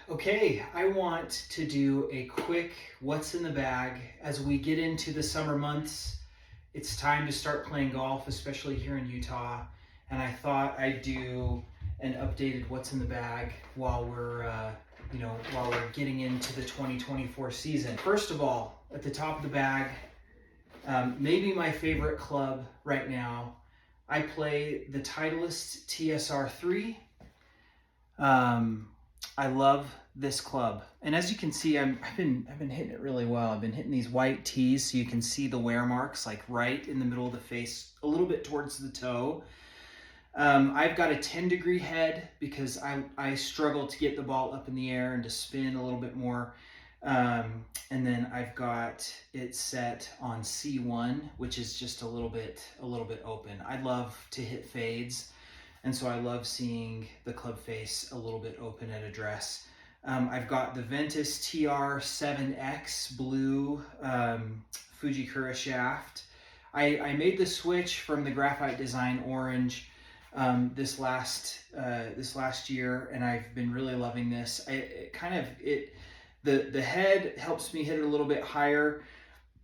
Okay, I want to do a quick what's in the bag as we get into the summer months. It's time to start playing golf, especially here in Utah. And I thought I'd do an updated what's in the bag while we're getting into the 2024 season. First of all, at the top of the bag, maybe my favorite club right now. I play the Titleist TSR3. I love this club, and as you can see, I've been hitting it really well. I've been hitting these white tees, so you can see the wear marks like right in the middle of the face, a little bit towards the toe. I've got a 10-degree head because I struggle to get the ball up in the air and to spin a little bit more. And then I've got it set on C1, which is just a little bit open. I love to hit fades. And so I love seeing the club face a little bit open at address. I've got the Ventus TR7X blue Fujikura shaft. I made the switch from the Graphite Design orange this last year, and I've been really loving this. The head helps me hit it a little bit higher,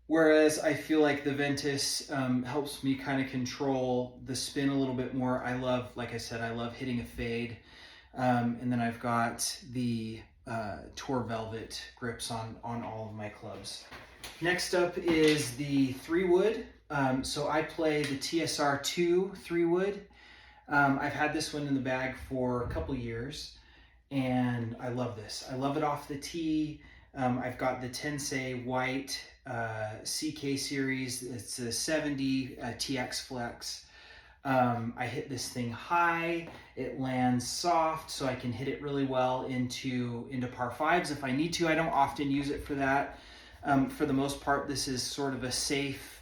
whereas I feel like the Ventus helps me kind of control the spin a little bit more. Like I said, I love hitting a fade. And then I've got the Tour Velvet grips on all of my clubs. Next up is the 3-wood. So I play the TSR2 3-wood. I've had this one in the bag for a couple years, and I love this. I love it off the tee. I've got the Tensei white CK series. It's a 70 TX Flex. I hit this thing high. It lands soft, so I can hit it really well into par fives if I need to. I don't often use it for that. For the most part, this is sort of a safe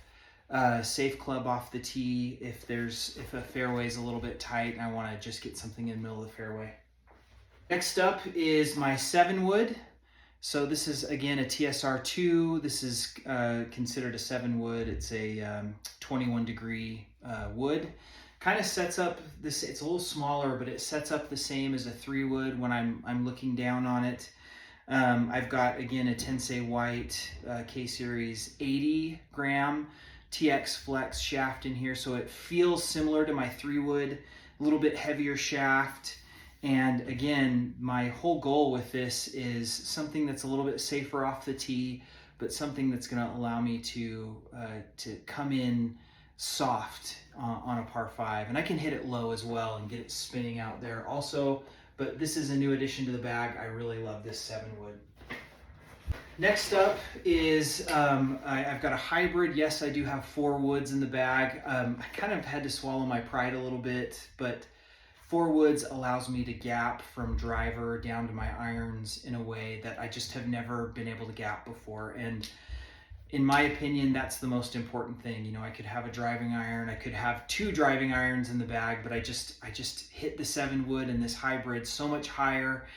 club off the tee if a fairway is a little bit tight and I want to just get something in the middle of the fairway. Next up is my 7-wood. So this is, again, a TSR2. This is considered a 7-wood. It's a 21-degree wood. Kind of sets up this, it's a little smaller, but it sets up the same as a 3-wood when I'm looking down on it. I've got, again, a Tensei white K-Series 80-gram TX Flex shaft in here. So it feels similar to my 3-wood, a little bit heavier shaft. And again, my whole goal with this is something that's a little bit safer off the tee, but something that's going to allow me to come in soft on a par 5. And I can hit it low as well and get it spinning out there also. But this is a new addition to the bag. I really love this 7-wood. Next up is I've got a hybrid. Yes, I do have 4 woods in the bag. I kind of had to swallow my pride a little bit, but 4 woods allows me to gap from driver down to my irons in a way that I just have never been able to gap before. And in my opinion, that's the most important thing. You know, I could have a driving iron, I could have 2 driving irons in the bag, but I just hit the 7-wood and this hybrid so much higher.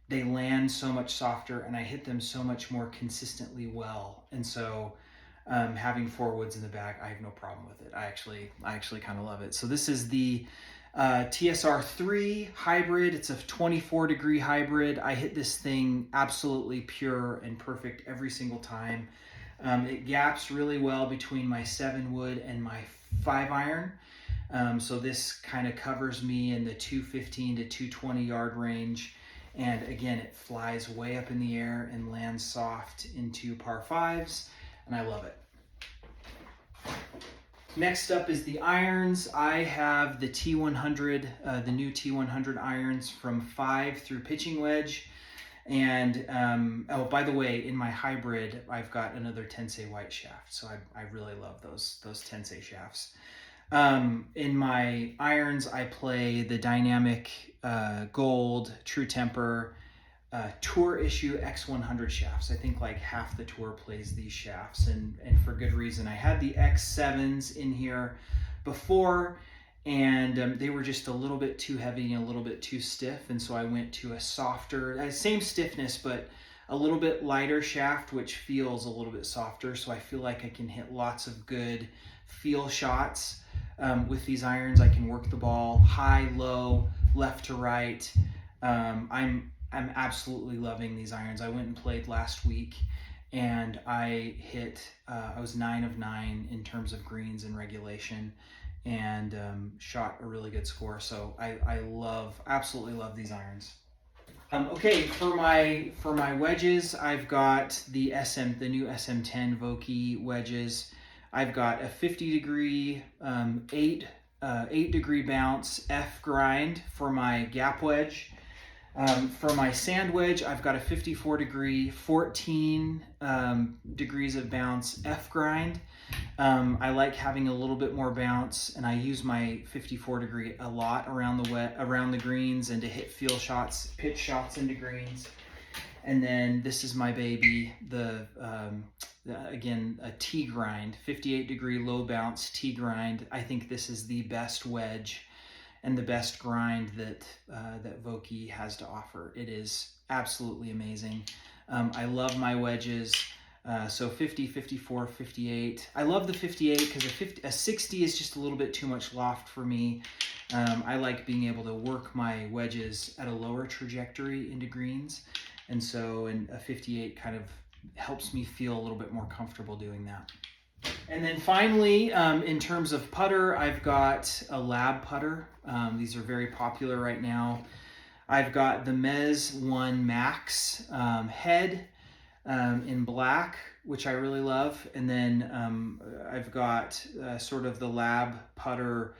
They land so much softer, and I hit them so much more consistently well. And so having 4 woods in the bag, I have no problem with it. I actually kind of love it. So this is the TSR3 hybrid. It's a 24-degree hybrid. I hit this thing absolutely pure and perfect every single time. It gaps really well between my 7-wood and my 5-iron. So this kind of covers me in the 215 to 220 yard range. And again, it flies way up in the air and lands soft into par 5s, and I love it. Next up is the irons. I have the T100, the new T100 irons from 5 through pitching wedge. And oh, by the way, in my hybrid, I've got another Tensei white shaft. So I really love those Tensei shafts. In my irons, I play the Dynamic Gold True Temper Tour Issue X100 shafts. I think like half the tour plays these shafts, and for good reason. I had the X7s in here before, and they were just a little bit too heavy and a little bit too stiff, and so I went to a softer, same stiffness, but a little bit lighter shaft, which feels a little bit softer, so I feel like I can hit lots of good feel shots. With these irons, I can work the ball high, low, left to right. I'm I'm absolutely loving these irons. I went and played last week, and I hit, I was 9 of 9 in terms of greens in regulation, and shot a really good score. So I absolutely love these irons. Okay, for my wedges, I've got the new SM10 Vokey wedges. I've got a 50 degree 8 degree bounce F grind for my gap wedge. For my sand wedge, I've got a 54 degree 14 degrees of bounce F grind. I like having a little bit more bounce, and I use my 54 degree a lot around the greens and to hit feel shots, pitch shots into greens. And then this is my baby, again, a T grind, 58 degree low bounce T grind. I think this is the best wedge and the best grind that Vokey has to offer. It is absolutely amazing. I love my wedges. So 50, 54, 58. I love the 58 because a 60 is just a little bit too much loft for me. I like being able to work my wedges at a lower trajectory into greens. And so a 58 kind of helps me feel a little bit more comfortable doing that. And then finally, in terms of putter, I've got a lab putter. These are very popular right now. I've got the Mez 1 Max head in black, which I really love. And then I've got sort of the lab putter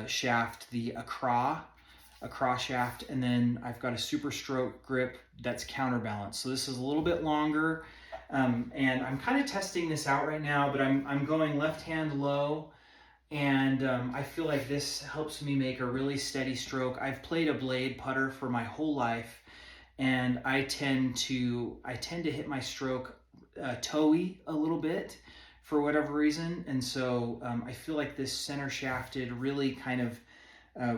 shaft, the Accra shaft. And then I've got a super stroke grip that's counterbalanced. So this is a little bit longer. And I'm kind of testing this out right now, but I'm going left hand low, and I feel like this helps me make a really steady stroke. I've played a blade putter for my whole life, and I tend to hit my stroke toey a little bit for whatever reason, and so I feel like this center shafted, really kind of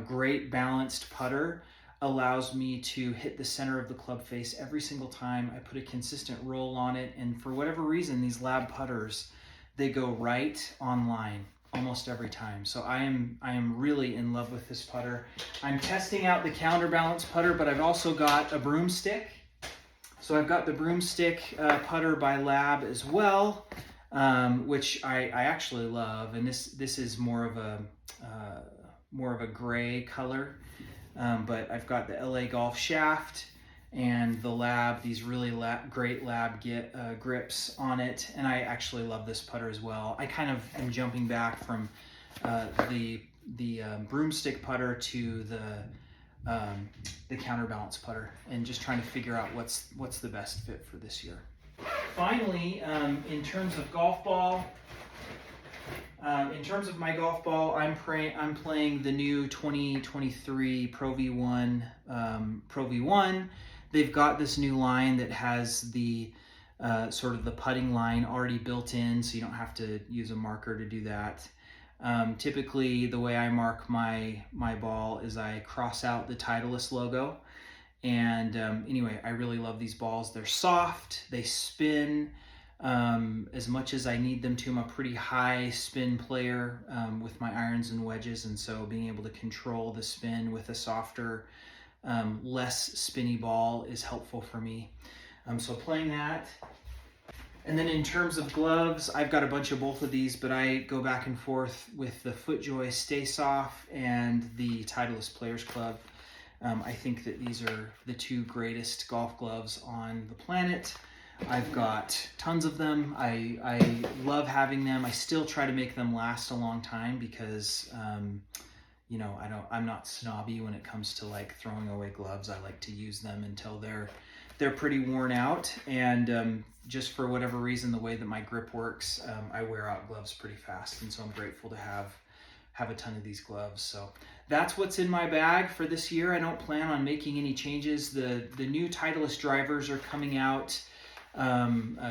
great balanced putter allows me to hit the center of the club face every single time. I put a consistent roll on it, and for whatever reason, these lab putters, they go right on line almost every time. So I am really in love with this putter. I'm testing out the counterbalance putter, but I've also got a broomstick. So I've got the broomstick putter by Lab as well, which I actually love, and this is more of a gray color. But I've got the LA Golf shaft and the Lab, these really great Lab grips on it, and I actually love this putter as well. I kind of am jumping back from the broomstick putter to the counterbalance putter, and just trying to figure out what's the best fit for this year. Finally, in terms of golf ball. In terms of my golf ball, I'm playing the new 2023 Pro V1. They've got this new line that has the sort of the putting line already built in, so you don't have to use a marker to do that. Typically, the way I mark my ball is I cross out the Titleist logo. And anyway, I really love these balls. They're soft, they spin. As much as I need them to. I'm a pretty high spin player with my irons and wedges, and so being able to control the spin with a softer, less spinny ball is helpful for me. So playing that. And then in terms of gloves, I've got a bunch of both of these, but I go back and forth with the FootJoy Stay Soft and the Titleist Players Club. I think that these are the two greatest golf gloves on the planet. I've got tons of them. I love having them. I still try to make them last a long time because, I'm not snobby when it comes to like throwing away gloves. I like to use them until they're pretty worn out. And just for whatever reason, the way that my grip works, I wear out gloves pretty fast. And so I'm grateful to have a ton of these gloves. So that's what's in my bag for this year. I don't plan on making any changes. The new Titleist drivers are coming out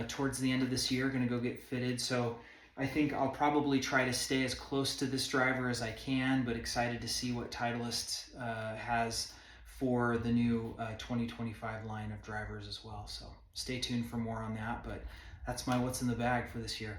towards the end of this year, going to go get fitted. So I think I'll probably try to stay as close to this driver as I can, but excited to see what Titleist has for the new 2025 line of drivers as well. So stay tuned for more on that, but that's my what's in the bag for this year.